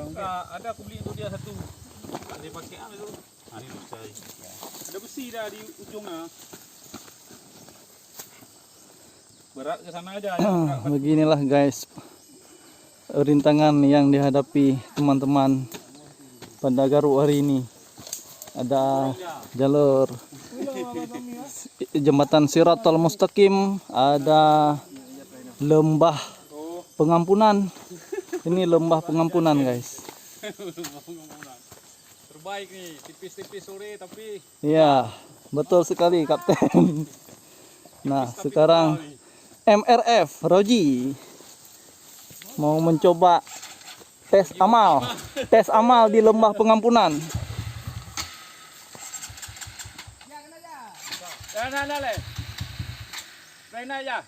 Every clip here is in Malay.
Ada aku beli untuk dia satu. Tak boleh pakai tu. Ni selesai. Ada besi dah di ujungnya. Berat ke sana aja. Beginilah guys rintangan yang dihadapi teman-teman pada Garuk hari ini. Ada jalur jembatan Siratal Mustaqim, ada lembah pengampunan. Ini lembah pengampunan guys. Terbaik nih, tipis-tipis sore tapi. Iya, betul sekali Kapten. Nah, sekarang MRF Roji mau mencoba tes amal di lembah pengampunan. Rena aja.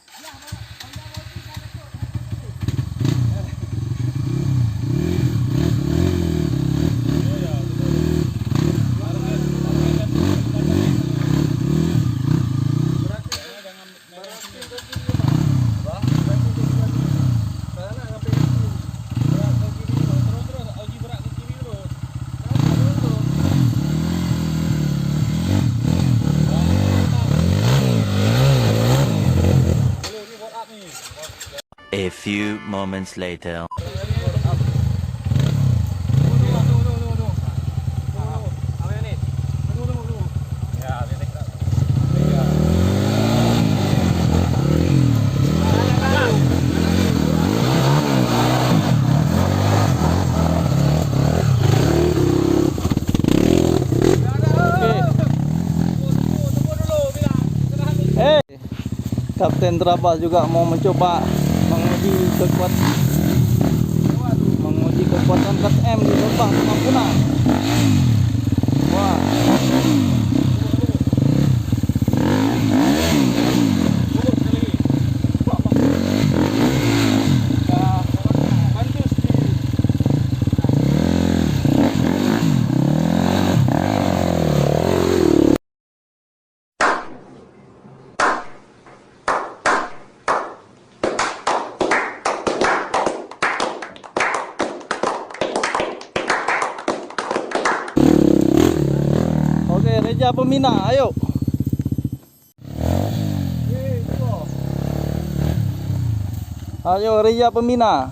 A few moments later. Kapten Terabas juga mau mencoba menguji kekuatan KTM di lembah pengampunan. Wah. Reja Pemina, ayo. Ayo Reja Pemina.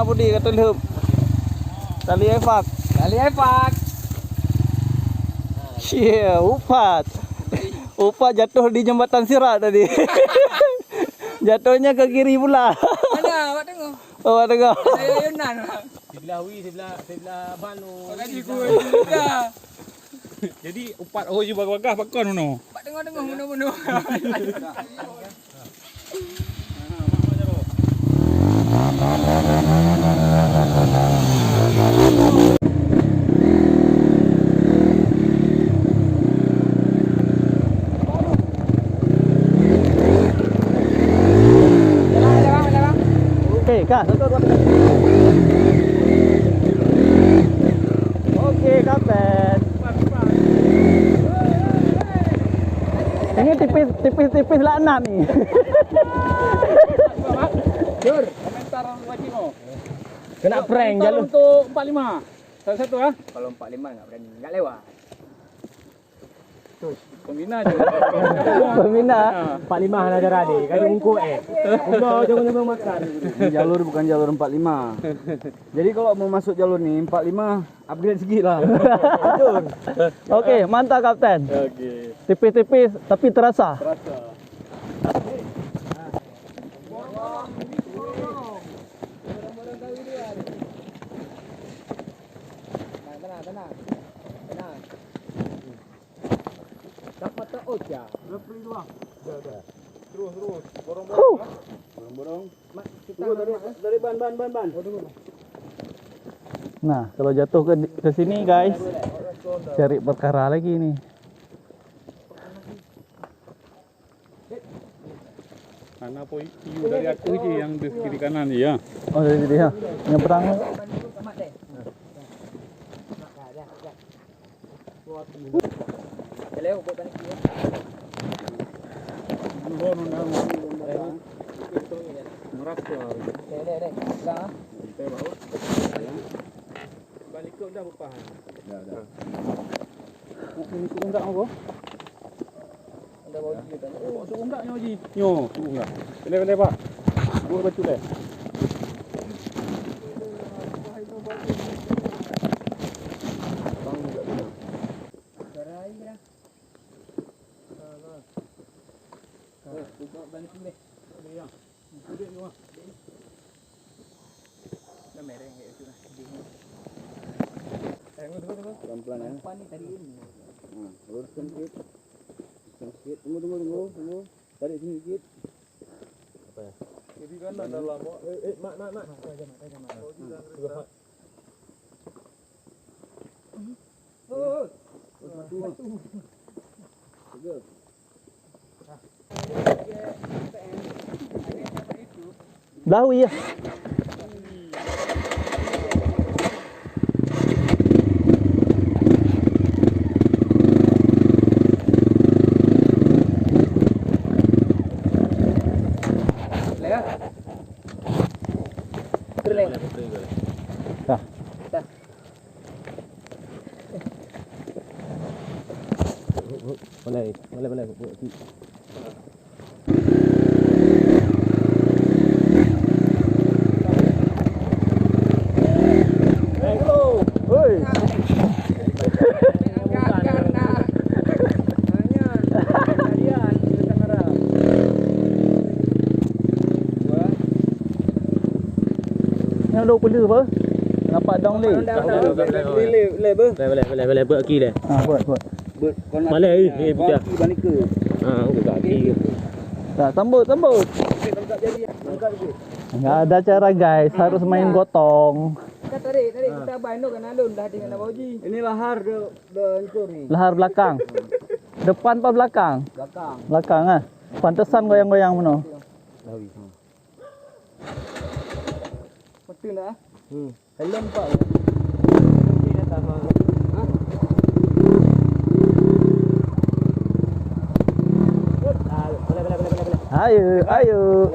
Budi kata leup. Tali efak. Cie, upat. Upat jatuh di jembatan Sirat tadi. Jatuhnya ke kiri pula. Mana awak tengok? Oh, awak tengok. Saya Yunan. Sebelah sebelah Banu. Gaji ku juga. Jadi upat je bagah pakon no. Pak tengok muno-muno. Oke, Kak, Oke, Kapten. Ini tipis lah enam nih. Jur, komentar wajib mau. Kena prank jalur untuk 45. Satu ah. Kalau 45 enggak berani, enggak lewat. Pembina je. Pembina 45 nak darah dia. Kali ungkuk Ubah jangan makan. Ini jalur bukan jalur 45. Jadi kalau mau masuk jalur ni 45 upgrade sikit lah. Oke, mantap Kapten. Okey. Tipis-tipis tapi terasa. Tenang. Dapat tak oja? Terus. Borong-borong. Dari ban. Nah, kalau jatuh ke sini guys, cari perkara lagi nih. Karena po iu dari aku aja yang di kiri kanan ya. Oh, dari dia. Nyebrang. Balik ke dah berapa? Dah. Ini suku enggak apa? Ada bau ji kan. Oh, suku enggak nyo ji. Nyo, suku enggak. Bele Pak. Gua betul deh. Pelan-pelan ya. Luruskan sedikit. Tunggu. Tarik sini sedikit. Apa ya? Jadi kan ada lama. Mak. Dawi ya. Boleh. Yang duk pula apa? Nampak dong le. Boleh buat kaki dah. Buat. Malai putih. Balik ke. Buka kaki. Tak, sambut. Enggak ada cara guys, harus main gotong. Tarik kita banduk kan alun dah dengan bauji. Ini lahar dah hancur ni. Lahar belakang. Depan apa belakang? Belakang. Belakang ah. Pantesan goyang-goyang meno. Betul dah. Helm Pak. Ayo.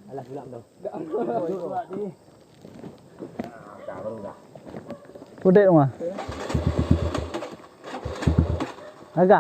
Alah gelap dah. Udah rumah. Agak.